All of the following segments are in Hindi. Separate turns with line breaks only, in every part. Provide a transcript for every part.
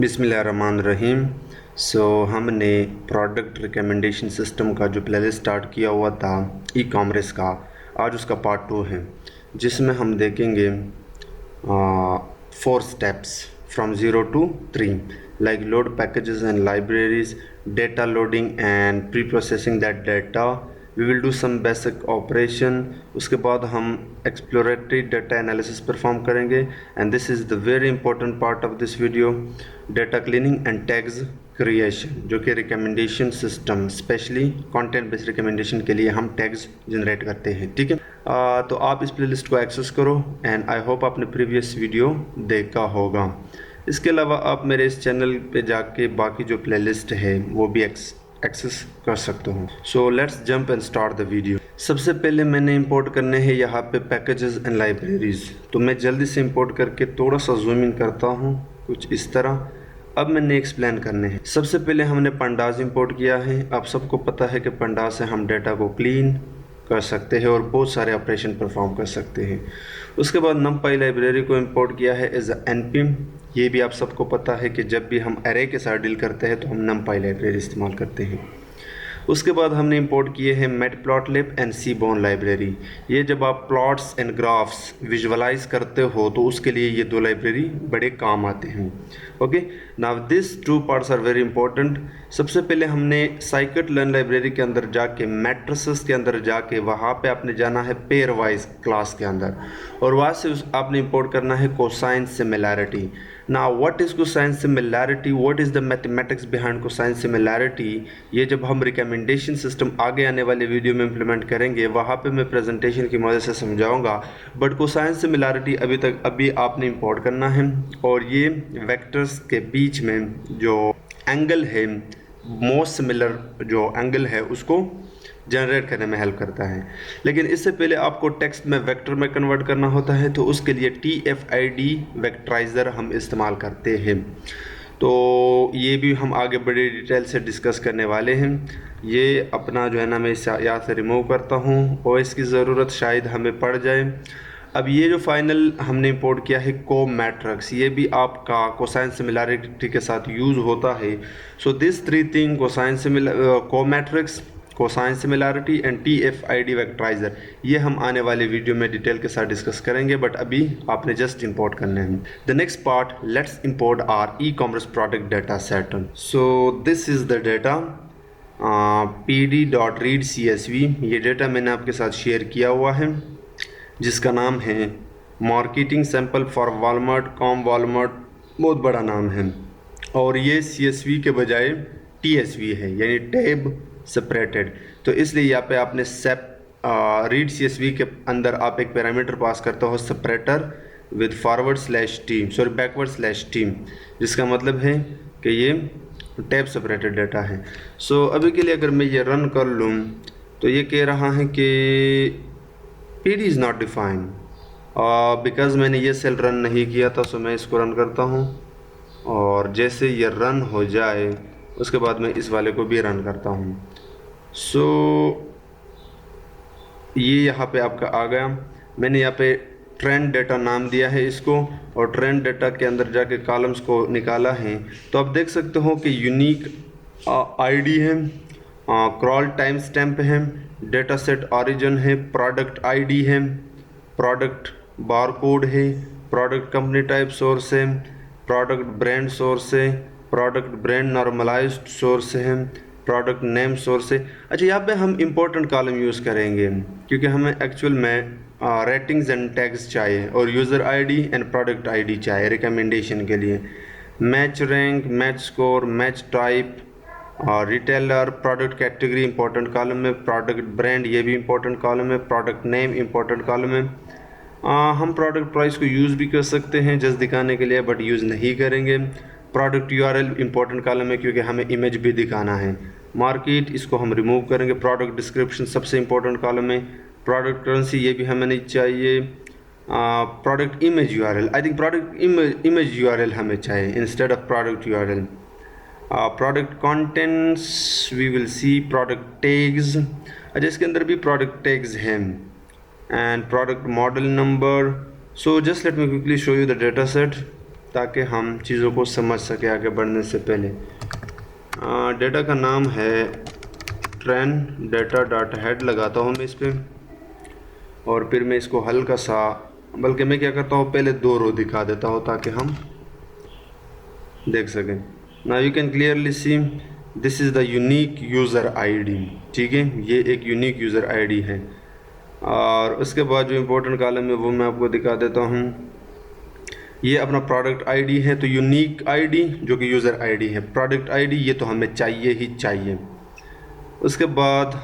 बिस्मिल्लाहिर्रहमानिर्रहीम। हमने प्रोडक्ट रिकमेंडेशन सिस्टम का जो प्लेलिस्ट स्टार्ट किया हुआ था ई कॉमर्स का, आज उसका पार्ट 2 है, जिसमें हम देखेंगे 4 steps from 0 to 3 like load packages and libraries, data loading and preprocessing that data. We will do some basic operation. उसके बाद हम एक्सप्लोरेटरी डेटा एनालिसिस परफॉर्म करेंगे and this is the very important part of this video, data cleaning and tags creation, जो कि recommendation system specially content based recommendation के लिए हम टैग्स जनरेट करते हैं। ठीक है, तो आप इस प्लेलिस्ट को एक्सेस करो एंड आई होप आपने प्रीवियस वीडियो देखा होगा। इसके अलावा आप मेरे इस चैनल पे जाके बाकी जो प्लेलिस्ट है वो भी एक्सेस कर सकते हो। So let's jump and start the video. सबसे पहले मैंने इंपोर्ट करने हैं यहाँ पे पैकेजेस एंड लाइब्रेरीज, तो मैं जल्दी से इंपोर्ट करके थोड़ा सा जूम इन करता हूँ कुछ इस तरह। अब मैंने एक्सप्लेन करने हैं। सबसे पहले हमने पंडास इंपोर्ट किया है। आप सबको पता है कि पंडास से हम डेटा को क्लीन कर सकते हैं और बहुत सारे ऑपरेशन परफॉर्म कर सकते हैं। उसके बाद numpy लाइब्रेरी को इंपोर्ट किया है एज npm। ये भी आप सबको पता है कि जब भी हम एरे के साथ डील करते हैं तो हम numpy लाइब्रेरी इस्तेमाल करते हैं। उसके बाद हमने इंपोर्ट किए हैं मैटप्लॉटलिब एंड सीबोर्न लाइब्रेरी। ये जब आप प्लॉट्स एंड ग्राफ्स विजुअलाइज करते हो तो उसके लिए ये दो लाइब्रेरी बड़े काम आते हैं। Okay, now this two parts are very important. सबसे पहले हमने साइकिट लर्न लाइब्रेरी के अंदर जाके मैट्रिसेस के अंदर जाके वहाँ पे आपने जाना है पेयर वाइज क्लास के अंदर और वहाँ से आपने इंपोर्ट करना है cosine similarity. Now what is cosine similarity, what is the mathematics behind cosine similarity, ये जब हम रिकमेंडेशन सिस्टम आगे आने वाले वीडियो में इंप्लीमेंट करेंगे वहाँ पे मैं प्रेजेंटेशन की मदद से समझाऊंगा। बट कोसाइन सिमिलैरिटी अभी आपने इंपोर्ट करना है और ये वेक्टर्स के बीच में जो एंगल है, मोस्ट सिमिलर जो एंगल है उसको जनरेट करने में हेल्प करता है। लेकिन इससे पहले आपको टेक्स्ट में वेक्टर में कन्वर्ट करना होता है, तो उसके लिए TF-ID वेक्टराइज़र हम इस्तेमाल करते हैं। तो ये भी हम आगे बड़े डिटेल से डिस्कस करने वाले हैं। ये अपना जो है ना मैं इसे यहाँ से रिमूव करता हूँ और इसकी ज़रूरत शायद हमें पड़ जाए। अब ये जो फाइनल हमने इंपोर्ट किया है को मैट्रिक्स, ये भी आपका कोसाइन सिमिलैरिटी के साथ यूज़ होता है। सो दिस थ्री थिंग, को matrix, cosine similarity and TF-ID वेक्टराइज़र, ये हम आने वाले वीडियो में डिटेल के साथ डिस्कस करेंगे, बट अभी आपने जस्ट इंपोर्ट करने हैं। The next part, let's import R e commerce product data set. So this is the data pd.read CSV। ये डेटा मैंने आपके साथ शेयर किया हुआ है जिसका नाम है marketing sample for Walmart com Walmart, बहुत बड़ा नाम है और ये CSV के बजाय TSV है, यानी टैब सेपरेटेड। तो इसलिए यहाँ पे आपने रीड CSV के अंदर आप एक पैरामीटर पास करते हो सेपरेटर विद बैकवर्ड/टीम, जिसका मतलब है कि ये टैब सेपरेटेड डेटा है। सो अभी के लिए अगर मैं ये रन कर लूँ तो ये कह रहा है कि PD is not defined, because मैंने ये सेल रन नहीं किया था। सो मैं इसको रन करता हूँ और जैसे ये रन हो जाए उसके बाद मैं इस वाले को भी रन करता हूँ। सो ये यहाँ पे आपका आ गया। मैंने यहाँ पे ट्रेंड डेटा नाम दिया है इसको और ट्रेंड डेटा के अंदर जाके कॉलम्स को निकाला है। तो आप देख सकते हो कि यूनिक ID है, क्रॉल टाइम स्टैम्प है, डेटा सेट ऑरिजिन है, प्रोडक्ट ID है, प्रोडक्ट बारकोड है, प्रोडक्ट कंपनी टाइप सोर्स है, प्रोडक्ट ब्रांड सोर्स है, प्रोडक्ट ब्रांड नॉर्मलाइज्ड सोर्स है, प्रोडक्ट नेम सोर्स है। अच्छा, यहाँ पे हम इंपॉर्टेंट कॉलम यूज़ करेंगे क्योंकि हमें एक्चुअल में रेटिंग्स एंड टैग्स चाहिए और user ID and product ID चाहिए रिकमेंडेशन के लिए। Match rank, match score, match type, retailer, product category important column है, प्रोडक्ट ब्रांड ये भी इंपॉर्टेंट कॉलम है, प्रोडक्ट नेम इंपॉर्टेंट कॉलम है। हम प्रोडक्ट प्राइस को यूज़ भी कर सकते हैं जस्ट दिखाने के लिए, बट यूज़ नहीं करेंगे। प्रोडक्ट URL इंपॉर्टेंट कॉलम है क्योंकि हमें इमेज भी दिखाना है। मार्केट, इसको हम रिमूव करेंगे। प्रोडक्ट डिस्क्रिप्शन सबसे इंपॉर्टेंट कॉलम है। प्रोडक्ट करेंसी ये भी हमें नहीं चाहिए। Product image URL, I think product image URL हमें चाहिए instead of product URL। Product contents we will see product tags. अच्छा, इसके अंदर भी प्रोडक्ट टैग्स हैं and product model number. So just let me quickly show you the data set. ताकि हम चीज़ों को समझ सके आगे बढ़ने से पहले। डेटा का नाम है ट्रेंड डेटा डॉट हेड लगाता हूँ मैं इस पर, और फिर मैं इसको हल्का सा, बल्कि मैं क्या करता हूँ पहले 2 रो दिखा देता हूँ ताकि हम देख सकें। Now you can clearly see this is the unique user ID. ठीक है, ये एक यूनिक यूज़र आईडी है। और उसके बाद जो इम्पोर्टेंट कॉलम है वो मैं आपको दिखा देता हूँ। ये अपना प्रोडक्ट आईडी है, तो यूनिक आईडी जो कि यूज़र आईडी है, प्रोडक्ट आईडी ये तो हमें चाहिए ही चाहिए। उसके बाद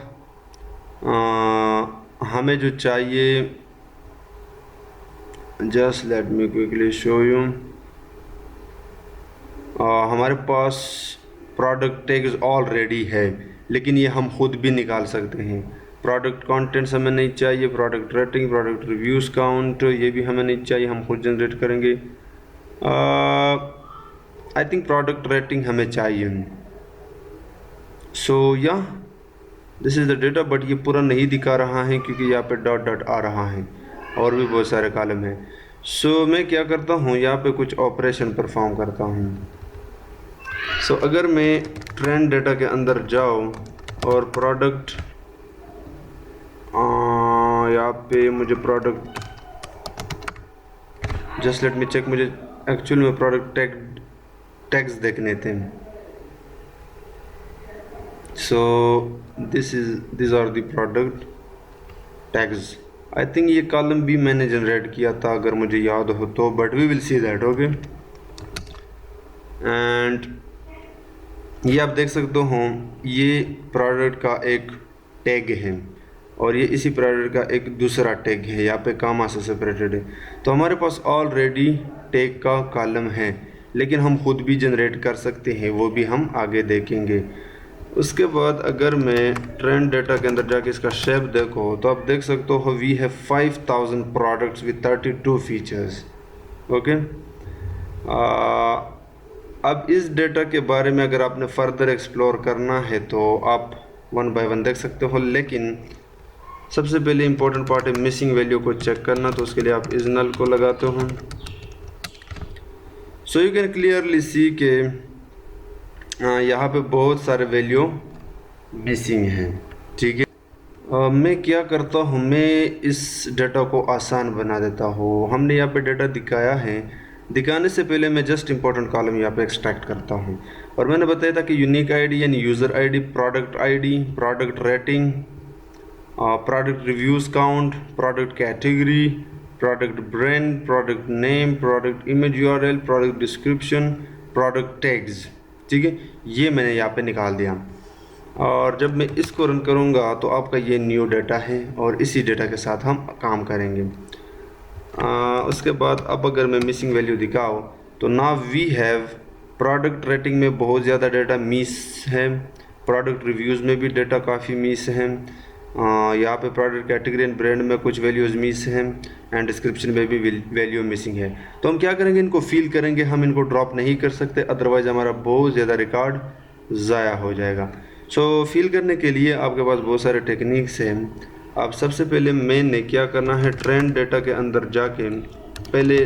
हमें जो चाहिए, just let me quickly show you, हमारे पास प्रोडक्ट टैग्स ऑलरेडी है, लेकिन ये हम खुद भी निकाल सकते हैं। प्रोडक्ट कंटेंट्स हमें नहीं चाहिए, product rating, product reviews count ये भी हमें नहीं चाहिए, हम खुद जनरेट करेंगे। आई थिंक प्रोडक्ट रेटिंग हमें चाहिए। सो या this is the data, but ये पूरा नहीं दिखा रहा है क्योंकि यहाँ पे डॉट डॉट आ रहा है और भी बहुत सारे कॉलम हैं। सो मैं क्या करता हूँ, यहाँ पे कुछ ऑपरेशन परफॉर्म करता हूँ। सो अगर मैं ट्रेंड डेटा के अंदर जाऊँ और प्रोडक्ट, यहाँ पे मुझे product, just let me check, मुझे एक्चुअल में प्रोडक्ट टैग्स देखने थे। So this are the product tags. I think ये कॉलम भी मैंने जनरेट किया था अगर मुझे याद हो तो, but we will see that. Okay, and ये आप देख सकते हो ये प्रोडक्ट का एक टैग है और ये इसी प्रोडक्ट का एक दूसरा टैग है, यहाँ पे कामा से सेपरेटेड है। तो हमारे पास ऑलरेडी टैग का कॉलम है, लेकिन हम खुद भी जनरेट कर सकते हैं, वो भी हम आगे देखेंगे। उसके बाद अगर मैं ट्रेंड डेटा के अंदर जाके इसका शेप देखो तो आप देख सकते हो we have 5000 products with 32 features. Okay, अब इस डेटा के बारे में अगर आपने फर्दर एक्सप्लोर करना है तो आप 1 बाय 1 देख सकते हो, लेकिन सबसे पहले इम्पोर्टेंट पार्ट है मिसिंग वैल्यू को चेक करना। तो उसके लिए आप इस नल को लगाते हो। सो यू कैन क्लियरली सी के यहाँ पे बहुत सारे वैल्यू मिसिंग हैं। ठीक है, मैं क्या करता हूँ, मैं इस डेटा को आसान बना देता हूँ। हमने यहाँ पे डेटा दिखाया है, दिखाने से पहले मैं जस्ट इंपॉर्टेंट कॉलम यहाँ पे एक्सट्रैक्ट करता हूँ। और मैंने बताया था कि यूनिक आईडी यानी user ID, product rating, product reviews count, product category, product brand, product name, product image URL, product description, product tags. ठीक है, ये मैंने यहाँ पे निकाल दिया। और जब मैं इसको रन करूँगा तो आपका ये न्यू डेटा है और इसी डेटा के साथ हम काम करेंगे। उसके बाद अब अगर मैं मिसिंग वैल्यू दिखाऊँ तो now we have product rating में बहुत ज़्यादा डेटा मिस है, प्रोडक्ट रिव्यूज़ में भी डेटा काफ़ी मिस है, यहाँ पे प्रोडक्ट कैटेगरी एंड ब्रांड में कुछ वैल्यूज़ मिस हैं, एंड डिस्क्रिप्शन में भी वैल्यू मिसिंग है। तो हम क्या करेंगे, इनको फिल करेंगे, हम इनको ड्रॉप नहीं कर सकते, अदरवाइज़ हमारा बहुत ज़्यादा रिकॉर्ड ज़ाया हो जाएगा। सो फिल करने के लिए आपके पास बहुत सारे टेक्निक्स हैं। आप सबसे पहले मैंने क्या करना है, ट्रेंड डेटा के अंदर जाके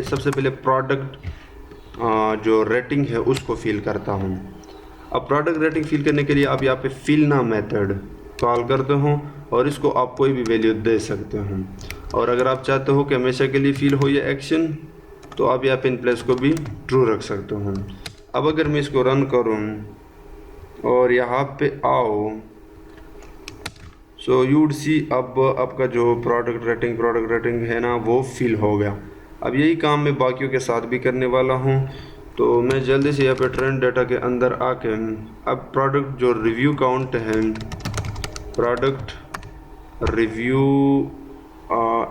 सबसे पहले प्रोडक्ट जो रेटिंग है उसको फिल करता हूँ। अब प्रोडक्ट रेटिंग फिल करने के लिए आप यहाँ पे फिल ना मेथड कॉल करते हो और इसको आप कोई भी वैल्यू दे सकते हो। और अगर आप चाहते हो कि हमेशा के लिए फिल हो ये एक्शन तो आप यहाँ पे इन प्लेस को भी ट्रू रख सकते हो। अब अगर मैं इसको रन करूँ और यहाँ पे आओ, सो यू वुड सी अब आपका जो प्रोडक्ट रेटिंग है ना वो फिल हो गया। अब यही काम मैं बाकियों के साथ भी करने वाला हूँ। तो मैं जल्दी से यहाँ पे ट्रेंड डेटा के अंदर आके अब प्रोडक्ट जो रिव्यू काउंट है, product review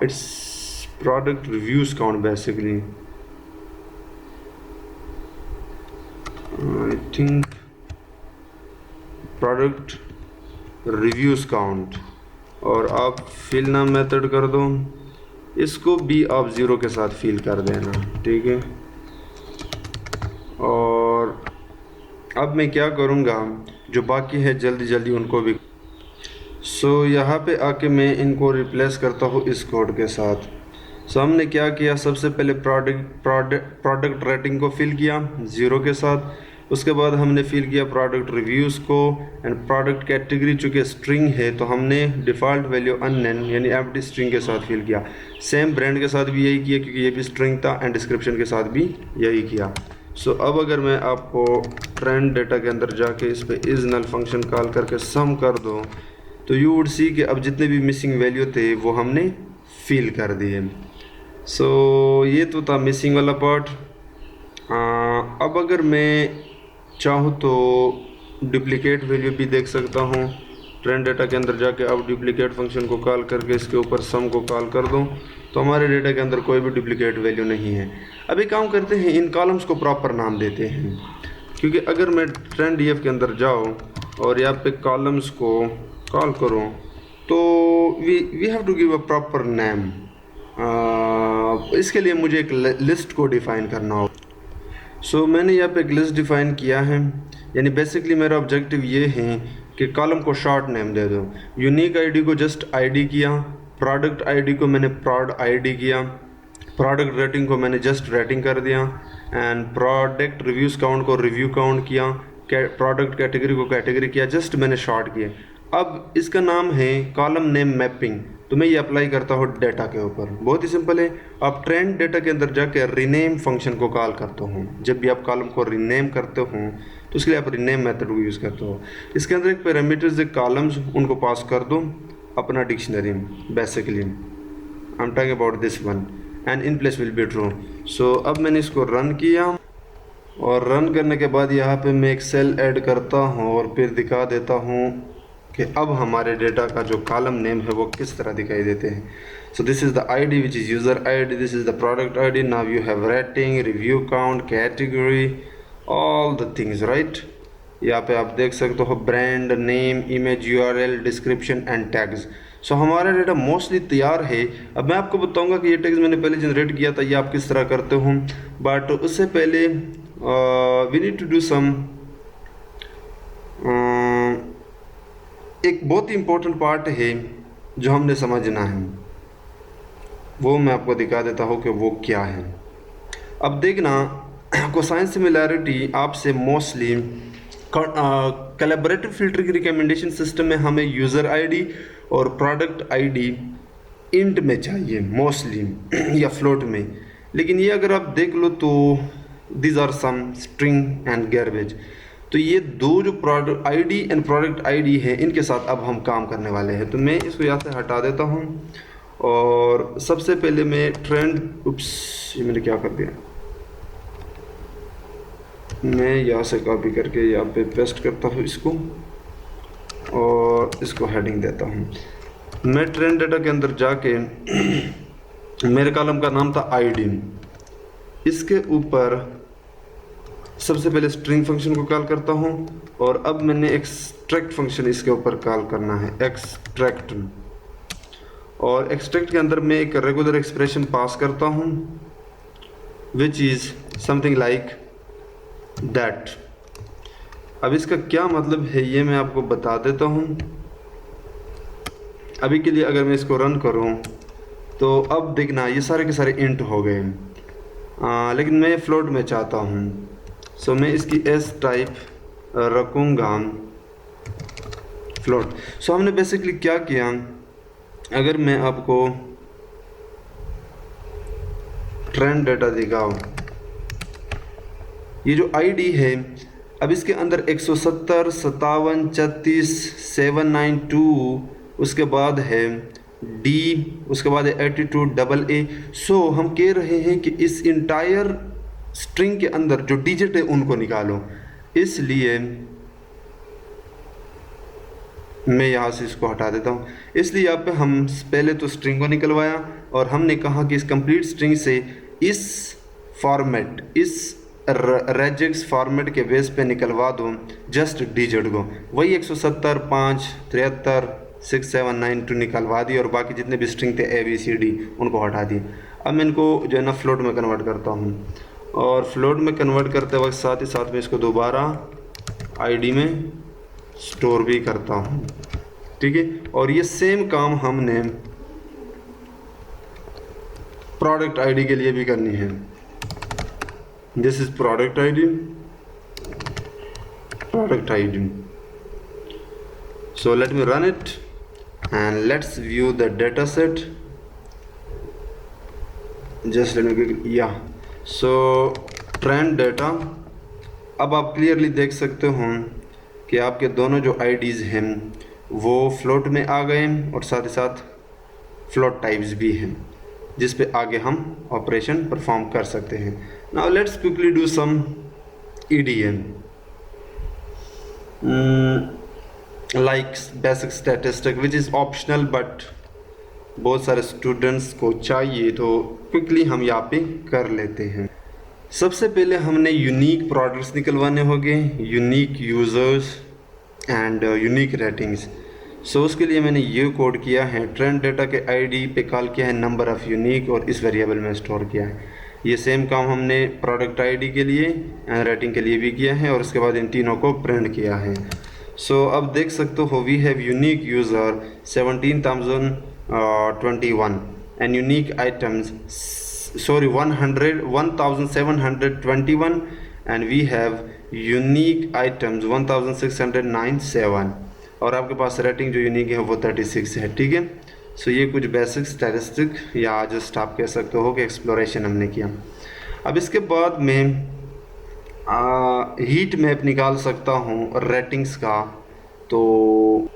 it's product reviews count basically, I think product reviews count, और आप फिल नाम मेथड कर दो, इसको भी आप 0 के साथ फिल कर देना। ठीक है, और अब मैं क्या करूँगा, जो बाकी है जल्दी उनको भी। सो यहाँ पे आके मैं इनको रिप्लेस करता हूँ इस कोड के साथ। सो हमने क्या किया, सबसे पहले प्रोडक्ट रेटिंग को फिल किया 0 के साथ, उसके बाद हमने फिल किया प्रोडक्ट रिव्यूज़ को, एंड प्रोडक्ट कैटेगरी चूँकि स्ट्रिंग है तो हमने डिफ़ॉल्ट वैल्यू अननेम यानी एम्प्टी स्ट्रिंग के साथ फिल किया। सेम ब्रांड के साथ भी यही किया क्योंकि ये भी स्ट्रिंग था, एंड डिस्क्रिप्शन के साथ भी यही किया। सो अब अगर मैं आपको ट्रेंड डेटा के अंदर जाके इस पर इज़ नल फंक्शन कॉल करके सम कर दूँ तो यू वुड सी कि अब जितने भी मिसिंग वैल्यू थे वो हमने फिल कर दिए। सो ये तो था मिसिंग वाला पार्ट। अब अगर मैं चाहूँ तो डुप्लीकेट वैल्यू भी देख सकता हूँ ट्रेंड डेटा के अंदर जाके। अब डुप्लीकेट फंक्शन को कॉल करके इसके ऊपर सम को कॉल कर दूँ तो हमारे डेटा के अंदर कोई भी डुप्लीकेट वैल्यू नहीं है। अब एक काम करते हैं, इन कॉलम्स को प्रॉपर नाम देते हैं, क्योंकि अगर मैं ट्रेंड डीएफ के अंदर जाऊँ और यहाँ पे कॉलम्स को कॉल करूँ तो we have to give a proper name. इसके लिए मुझे एक लिस्ट को डिफ़ाइन करना होगा। सो मैंने यहाँ पे एक लिस्ट डिफ़ाइन किया है, यानी बेसिकली मेरा ऑब्जेक्टिव ये है कि कॉलम को शॉर्ट नेम दे दो। यूनिक आईडी को जस्ट आईडी किया, प्रोडक्ट आईडी को मैंने प्रॉड आईडी किया, प्रोडक्ट रेटिंग को मैंने जस्ट रेटिंग कर दिया, एंड प्रोडक्ट रिव्यूज़ काउंट को रिव्यू काउंट किया, प्रोडक्ट कैटेगरी को कैटेगरी किया, जस्ट मैंने शॉर्ट किए। अब इसका नाम है कॉलम नेम मैपिंग, तो मैं ये अप्लाई करता हूँ डेटा के ऊपर। बहुत ही सिंपल है। आप ट्रेंड डेटा के अंदर जाके रीनेम फंक्शन को कॉल करते हो। जब भी आप कॉलम को रीनेम करते हो तो इसके लिए आप रीनेम मेथड को यूज़ करते हो। इसके अंदर एक पैरामीटर्स एक कॉलम्स उनको पास कर दो अपना dictionary basically. I am talking about this one and in place will be true. So अब मैंने इसको रन किया और रन करने के बाद यहाँ पे मैं एक सेल ऐड करता हूँ और फिर दिखा देता हूँ कि अब हमारे डेटा का जो कॉलम नेम है वो किस तरह दिखाई देते हैं। So this is the ID which is user ID, this is the product ID, now you have rating, review count, category, all the things right. यहाँ पे आप देख सकते हो brand name, image, URL, description and tags. So हमारा डेटा मोस्टली तैयार है। अब मैं आपको बताऊंगा कि ये टैग्स मैंने पहले जनरेट किया था, ये आप किस तरह करते हो, बट उससे पहले we need to do some एक बहुत ही इम्पोर्टेंट पार्ट है जो हमने समझना है, वो मैं आपको दिखा देता हूँ कि वो क्या है। अब देखना, कोसाइन सिमिलैरिटी आपसे मोस्टली कोलैबोरेटिव फिल्टर की रिकमेंडेशन सिस्टम में हमें यूज़र आईडी और प्रोडक्ट आईडी इंट में चाहिए मोस्टली या फ्लोट में, लेकिन ये अगर आप देख लो तो these are some string and garbage. तो ये दो जो product ID and product ID है इनके साथ अब हम काम करने वाले हैं। तो मैं इसको यहाँ से हटा देता हूँ और सबसे पहले मैं ट्रेंड, उप्स ये मैंने क्या कर दिया, मैं यहाँ से कॉपी करके यहाँ पे पेस्ट करता हूँ इसको और इसको हेडिंग देता हूँ। मैं ट्रेंड डेटा के अंदर जाके मेरे कॉलम का नाम था आईडी, इसके ऊपर सबसे पहले स्ट्रिंग फंक्शन को कॉल करता हूँ और अब मैंने एक्सट्रैक्ट फंक्शन इसके ऊपर कॉल करना है, एक्सट्रैक्ट। और एक्सट्रैक्ट के अंदर मैं एक रेगुलर एक्सप्रेशन पास करता हूँ which is something like that. अब इसका क्या मतलब है ये मैं आपको बता देता हूँ। अभी के लिए अगर मैं इसको रन करूँ तो अब देखना ये सारे के सारे इंट हो गए, लेकिन मैं फ्लोट में चाहता हूँ। सो मैं इसकी एस टाइप रखूँगा फ्लोट। सो हमने बेसिकली क्या किया, अगर मैं आपको ट्रेंड डेटा दिखाऊँ, ये जो आईडी है अब इसके अंदर 170 57 34 792, उसके बाद है डी, उसके बाद है 82 AA। सो हम कह रहे हैं कि इस इंटायर स्ट्रिंग के अंदर जो डिजिट है उनको निकालो, इसलिए मैं यहाँ से इसको हटा देता हूँ। इसलिए यहाँ पे हम पहले तो स्ट्रिंग को निकलवाया और हमने कहा कि इस कंप्लीट स्ट्रिंग से इस फॉर्मेट, इस रेजेक्स फॉर्मेट के बेस पे निकलवा दो जस्ट डिजिट को। वही 170 5 73 6 7 9 2 निकलवा दी और बाकी जितने भी स्ट्रिंग थे ABCD उनको हटा दिए। अब मैं इनको जो है ना फ्लोट में कन्वर्ट करता हूँ और फ्लोट में कन्वर्ट करते वक्त साथ ही साथ में इसको दोबारा आईडी में स्टोर भी करता हूँ, ठीक है। और ये सेम काम हमने प्रोडक्ट आईडी के लिए भी करनी है। This is product ID, product ID. So let me run it and let's view the data set. Just let me click, yeah. So trend data, अब आप क्लियरली देख सकते हो कि आपके दोनों जो IDs हैं वो फ्लोट में आ गए और साथ ही साथ फ्लोट टाइप्स भी हैं जिस पे आगे हम ऑपरेशन परफॉर्म कर सकते हैं। Now let's quickly do some EDM like basic statistic which is optional but बहुत सारे स्टूडेंट्स को चाहिए, तो क्विकली हम यहाँ पे कर लेते हैं। सबसे पहले हमने यूनिक प्रोडक्ट्स निकलवाने होंगे, unique users and unique ratings. So उसके लिए मैंने ये कोड किया है, ट्रेंड डेटा के आईडी पे कॉल किया है नंबर ऑफ़ यूनिक और इस वेरिएबल में स्टोर किया है। ये सेम काम हमने प्रोडक्ट आईडी के लिए एंड रेटिंग के लिए भी किया है और उसके बाद इन तीनों को प्रिंट किया है। सो अब देख सकते हो we have unique user 17,021 and unique items 1721 and we have unique items 1697 और आपके पास रेटिंग जो यूनिक है वो 36 है। ठीक है, सो ये कुछ बेसिक स्टैटिस्टिक या जस्ट आप कह सकते हो कि एक्सप्लोरेशन हमने किया। अब इसके बाद मैं हीट मैप निकाल सकता हूँ रेटिंग्स का, तो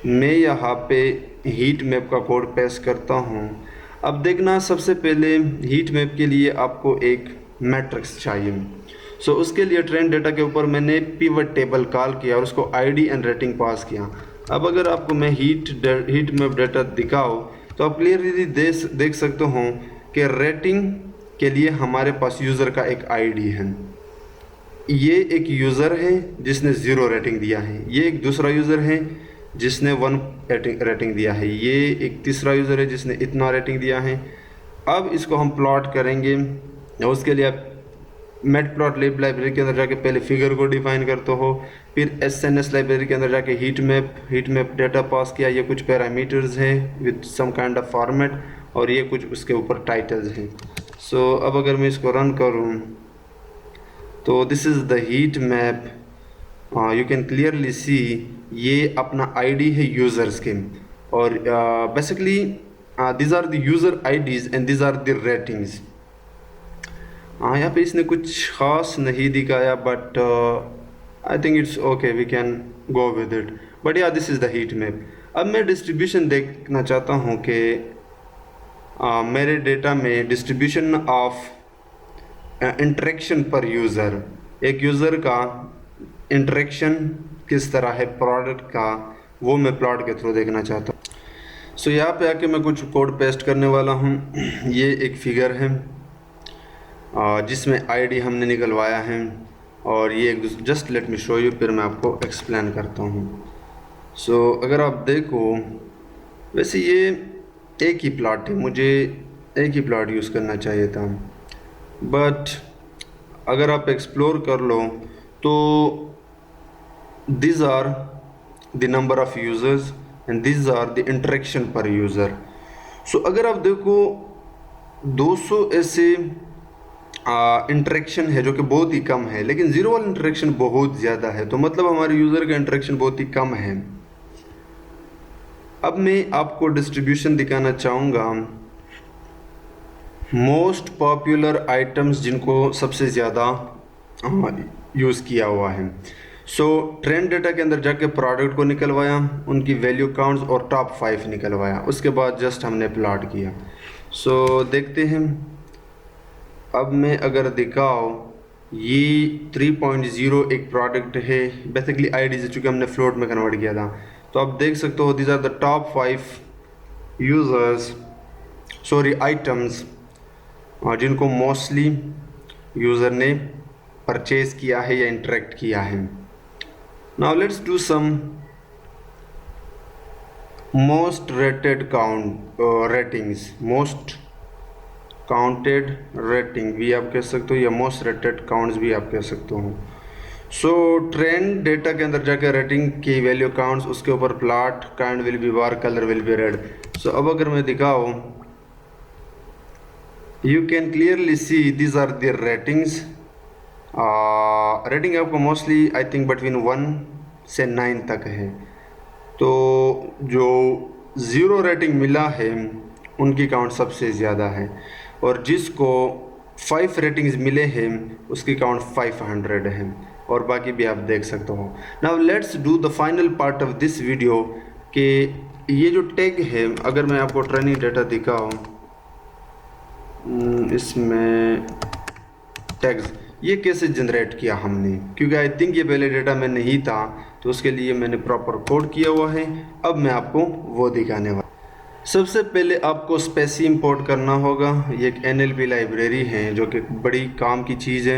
मैं यहाँ पे हीट मैप का कोड पेस्ट करता हूँ। अब देखना, सबसे पहले हीट मैप के लिए आपको एक मैट्रिक्स चाहिए। सो उसके लिए ट्रेंड डेटा के ऊपर मैंने पिवट टेबल कॉल किया और उसको आईडी एंड रेटिंग पास किया। अब अगर आपको मैं हीट मैप डेटा दिखाऊँ तो आप क्लियरली देख सकते हो कि रेटिंग के लिए हमारे पास यूज़र का एक आईडी है। ये एक यूज़र है जिसने 0 रेटिंग दिया है, ये एक दूसरा यूज़र है जिसने 1 रेटिंग दिया है, ये एक तीसरा यूज़र है जिसने इतना रेटिंग दिया है। अब इसको हम प्लॉट करेंगे। उसके लिए आप मैटप्लॉटलिब लाइब्रेरी के अंदर जाके पहले फिगर को डिफाइन करते हो, फिर SNS लाइब्रेरी के अंदर जाके हीट मैप डेटा पास किया। ये कुछ पैरामीटर्स हैं with some kind of format और ये कुछ उसके ऊपर टाइटल्स हैं। सो अब अगर मैं इसको रन करूँ तो this is the heat map. You can clearly see ये अपना आईडी है यूज़र्स के और basically this are the user IDs and this are the ratings. यहाँ पे इसने कुछ ख़ास नहीं दिखाया but I think it's okay, we can go with it. But yeah this is the heat map. अब मैं डिस्ट्रीब्यूशन देखना चाहता हूँ कि मेरे डेटा में डिस्ट्रीब्यूशन ऑफ इंटरेक्शन पर यूज़र, एक यूज़र का इंटरेक्शन किस तरह है प्रोडक्ट का, वो मैं प्लॉट के थ्रू देखना चाहता हूँ। सो यहाँ पे आके मैं कुछ कोड पेस्ट करने वाला हूँ। ये एक फिगर है जिसमें आईडी हमने निकलवाया है और ये एक just let me show you, फिर मैं आपको एक्सप्लेन करता हूँ। सो अगर आप देखो, वैसे ये एक ही प्लॉट है, मुझे एक ही प्लॉट यूज़ करना चाहिए था, बट अगर आप एक्सप्लोर कर लो तो these are the number of users and these are the interaction per user। सो अगर आप देखो 200 ऐसे इंटरेक्शन है जो कि बहुत ही कम है, लेकिन 0 वाला इंटरेक्शन बहुत ज़्यादा है, तो मतलब हमारे यूज़र का इंटरेक्शन बहुत ही कम है। अब मैं आपको डिस्ट्रीब्यूशन दिखाना चाहूँगा मोस्ट पॉपुलर आइटम्स जिनको सबसे ज़्यादा यूज़ किया हुआ है। सो ट्रेंड डेटा के अंदर जाके प्रोडक्ट को निकलवाया, उनकी वैल्यू काउंट्स और टॉप 5 निकलवाया, उसके बाद जस्ट हमने प्लॉट किया। सो देखते हैं। अब मैं अगर दिखाओ, ये 3.0 एक प्रोडक्ट है, बेसिकली आईडी से चूँकि हमने फ्लोट में कन्वर्ट किया था, तो आप देख सकते हो these are the top 5 users items जिनको मोस्टली यूज़र ने परचेज़ किया है या इंटरेक्ट किया है। Now let's do some most rated ratings, most counted rating भी आप कह सकते हो या मोस्ट रेटेड काउंट्स भी आप कह सकते हो। सो ट्रेंड डेटा के अंदर जाकर रेटिंग की वैल्यू काउंट्स, उसके ऊपर plot, kind will be bar, colour will be red. So अब अगर मैं दिखाऊँ You can clearly see these are the ratings. Rating आपको मोस्टली आई थिंक बिटवीन 1 से 9 तक है। तो जो ज़ीरो रेटिंग मिला है उनकी काउंट सबसे ज़्यादा है, और जिसको 5 रेटिंग्स मिले हैं उसकी काउंट 500 है, और बाकी भी आप देख सकते हो। Now let's do the final part of this video कि ये जो टैग है, अगर मैं आपको ट्रेनिंग डेटा दिखाऊँ, इसमें टैग्स ये कैसे जनरेट किया हमने, क्योंकि आई थिंक ये पहले डेटा में नहीं था, तो उसके लिए मैंने प्रॉपर कोड किया हुआ है। अब मैं आपको वो दिखाने वाला। सबसे पहले आपको स्पेसी इंपोर्ट करना होगा। ये एक NLP लाइब्रेरी है जो कि बड़ी काम की चीज़ है।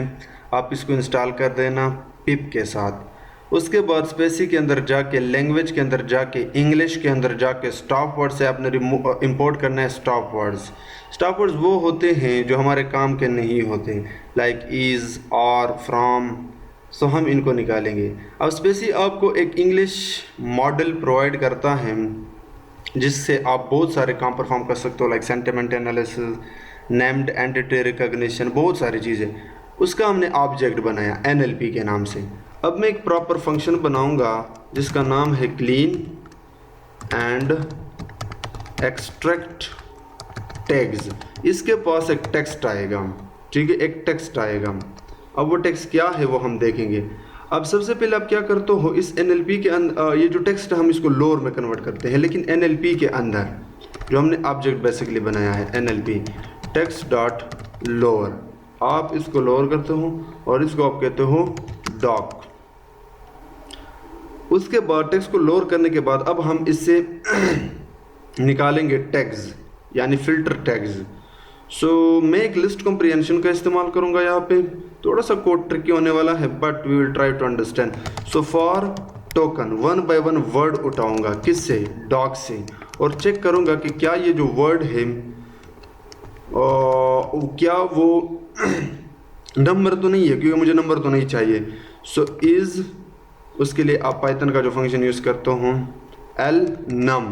आप इसको इंस्टॉल कर देना पिप के साथ। उसके बाद स्पेसी के अंदर जाके, लैंग्वेज के अंदर जाके, इंग्लिश के अंदर जाके स्टॉप वर्ड से आपने इंपोर्ट करना है स्टॉप वर्ड्स। स्टॉप वर्ड्स वो होते हैं जो हमारे काम के नहीं होते, लाइक इज़, और, फ्रॉम। सो हम इनको निकालेंगे। अब स्पेसी आपको एक इंग्लिश मॉडल प्रोवाइड करता है जिससे आप बहुत सारे काम परफॉर्म कर सकते हो, like sentiment analysis, named entity recognition, बहुत सारी चीज़ें। उसका हमने ऑब्जेक्ट बनाया NLP के नाम से। अब मैं एक प्रॉपर फंक्शन बनाऊंगा जिसका नाम है क्लीन एंड एक्सट्रैक्ट टैग्स। इसके पास एक टेक्स्ट आएगा, ठीक है, एक टेक्स्ट आएगा। अब वो टेक्स्ट क्या है वो हम देखेंगे। अब सबसे पहले आप क्या करते हो, इस NLP के अंदर ये जो टेक्स्ट है हम इसको लोअर में कन्वर्ट करते हैं, लेकिन NLP के अंदर जो हमने ऑब्जेक्ट बेसिकली बनाया है NLP टेक्स्ट डॉट लोअर, आप इसको लोअर करते हो और इसको आप कहते हो डॉक। उसके बाद टेक्स्ट को लोअर करने के बाद अब हम इससे निकालेंगे टैग्स, यानी फिल्टर टैग्स। सो मैं एक लिस्ट कॉम्प्रिहेंशन का इस्तेमाल करूंगा। यहाँ पे थोड़ा सा कोड ट्रिकी होने वाला है, but we will try to understand. So for token 1 by 1 word उठाऊंगा, किससे, डॉग से, और चेक करूंगा कि क्या ये जो वर्ड है क्या वो नंबर तो नहीं है, क्योंकि मुझे नंबर तो नहीं चाहिए। सो इज़, उसके लिए आप पाइथन का जो फंक्शन यूज़ करते हो एल नम,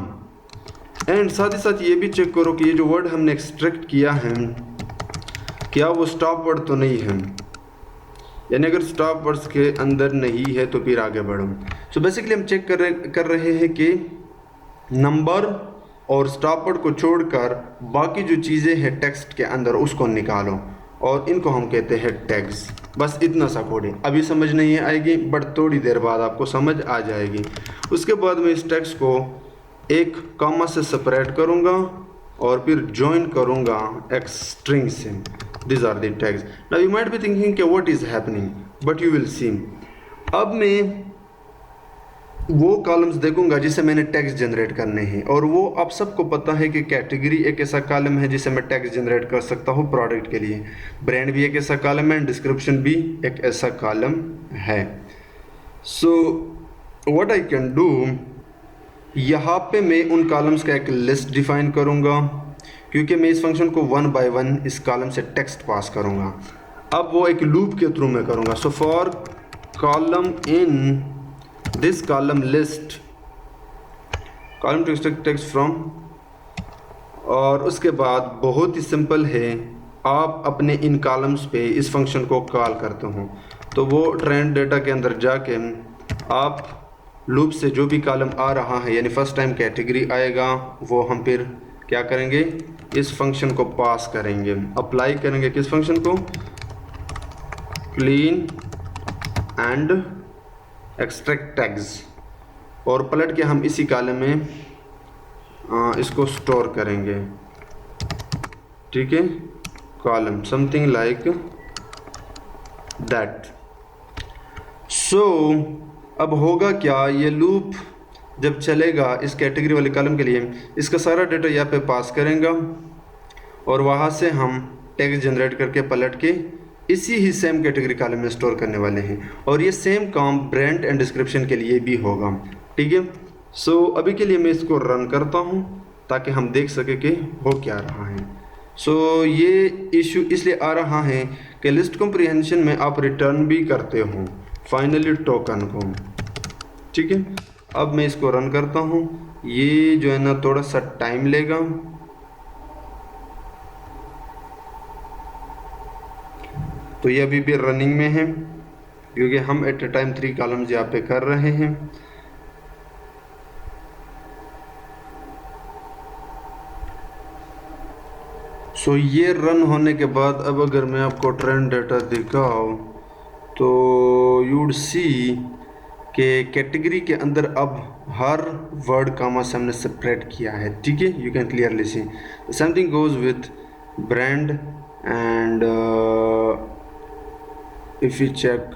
एंड साथ ही साथ ये भी चेक करो कि ये जो वर्ड हमने एक्सट्रैक्ट किया है क्या वो स्टॉप वर्ड तो नहीं है, यानी अगर स्टॉप वर्ड्स के अंदर नहीं है तो फिर आगे बढ़ो। सो बेसिकली हम चेक कर रहे हैं कि नंबर और स्टॉप वर्ड को छोड़कर बाकी जो चीज़ें हैं टेक्स्ट के अंदर उसको निकालो, और इनको हम कहते हैं टैग्स। बस इतना सा कोड है। अभी समझ नहीं आएगी, बट थोड़ी देर बाद आपको समझ आ जाएगी। उसके बाद मैं इस टेक्स्ट को एक कॉमा से सेपरेट करूंगा और फिर ज्वाइन करूंगा एक स्ट्रिंग से। This are the tags. Now you might be thinking कि what is happening, but you will see. अब मैं वो कॉलम्स देखूंगा जिसे मैंने टैग्स जनरेट करने हैं, और वो आप सबको पता है कि कैटेगरी एक ऐसा कॉलम है जिसे मैं टैग्स जनरेट कर सकता हूँ प्रोडक्ट के लिए, ब्रांड भी एक ऐसा कॉलम है, डिस्क्रिप्शन भी एक ऐसा कॉलम है। So what I can do, यहाँ पे मैं उन कॉलम्स का एक लिस्ट डिफाइन करूँगा, क्योंकि मैं इस फंक्शन को 1 बाय 1 इस कॉलम से टेक्स्ट पास करूँगा। अब वो एक लूप के थ्रू मैं करूँगा। So for column in this column list column to extract text from, और उसके बाद बहुत ही सिंपल है, आप अपने इन कॉलम्स पे इस फंक्शन को कॉल करते हो। तो वो ट्रेंड डेटा के अंदर जाके आप लूप से जो भी कॉलम आ रहा है, यानी फर्स्ट टाइम कैटेगरी आएगा, वो हम फिर क्या करेंगे, इस फंक्शन को पास करेंगे, अप्लाई करेंगे किस फंक्शन को, क्लीन एंड एक्सट्रैक्ट टैग्स, और पलट के हम इसी कॉलम में इसको स्टोर करेंगे, ठीक है, कॉलम समथिंग लाइक दैट। सो अब होगा क्या, ये लूप जब चलेगा इस कैटेगरी वाले कॉलम के लिए, इसका सारा डेटा यहाँ पे पास करेंगे, और वहाँ से हम टेक्स्ट जनरेट करके पलट के इसी ही सेम कैटेगरी कॉलम में स्टोर करने वाले हैं, और ये सेम काम ब्रांड एंड डिस्क्रिप्शन के लिए भी होगा, ठीक है। सो अभी के लिए मैं इसको रन करता हूँ ताकि हम देख सके कि हो क्या रहा है। सो ये इशू इसलिए आ रहा है कि लिस्ट कॉम्प्रिहेंशन में आप रिटर्न भी करते हो फाइनली टोकन को, ठीक है। अब मैं इसको रन करता हूँ, ये जो है ना थोड़ा सा टाइम लेगा, तो ये अभी भी रनिंग में है क्योंकि हम एट ए टाइम 3 कॉलम्स यहाँ पे कर रहे हैं। सो ये रन होने के बाद अब अगर मैं आपको ट्रेंड डेटा दिखाऊँ तो यू वुड सी के कैटेगरी के अंदर अब हर वर्ड कामा से हमने सेपरेट किया है, ठीक है। You can clearly see something goes with brand and if you check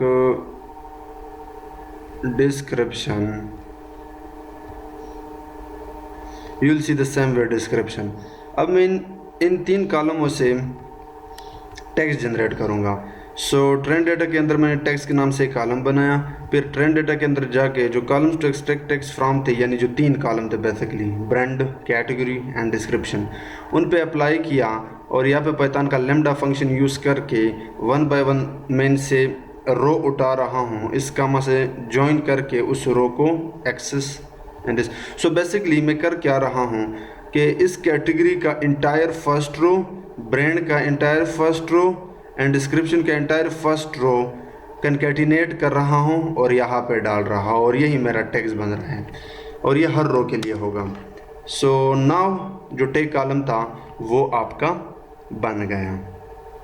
description you will see the same way description। अब मैं इन 3 कॉलमों से टेक्स्ट जनरेट करूँगा। सो ट्रेंड डेटा के अंदर मैंने टेक्स्ट के नाम से एक कॉलम बनाया, फिर ट्रेंड डेटा के अंदर जाके जो columns to extract text from थे, यानी जो 3 कॉलम थे basically brand, category and description, उन पे अप्लाई किया और यहाँ पे पाइथन का लैम्डा फंक्शन यूज़ करके 1 बाय 1 मैं इनसे रो उठा रहा हूँ, इस कामा से ज्वाइन करके उस रो को एक्सेस एंड सो बेसिकली मैं कर क्या रहा हूँ कि इस कैटेगरी का इंटायर फर्स्ट रो, ब्रांड का entire first row and description का इंटायर फर्स्ट रो कंकैटिनेट कर रहा हूँ और यहाँ पे डाल रहा हूँ, और यही मेरा टेक्स्ट बन रहा है और ये हर रो के लिए होगा। सो नाउ जो टेक कॉलम था वो आपका बन गया।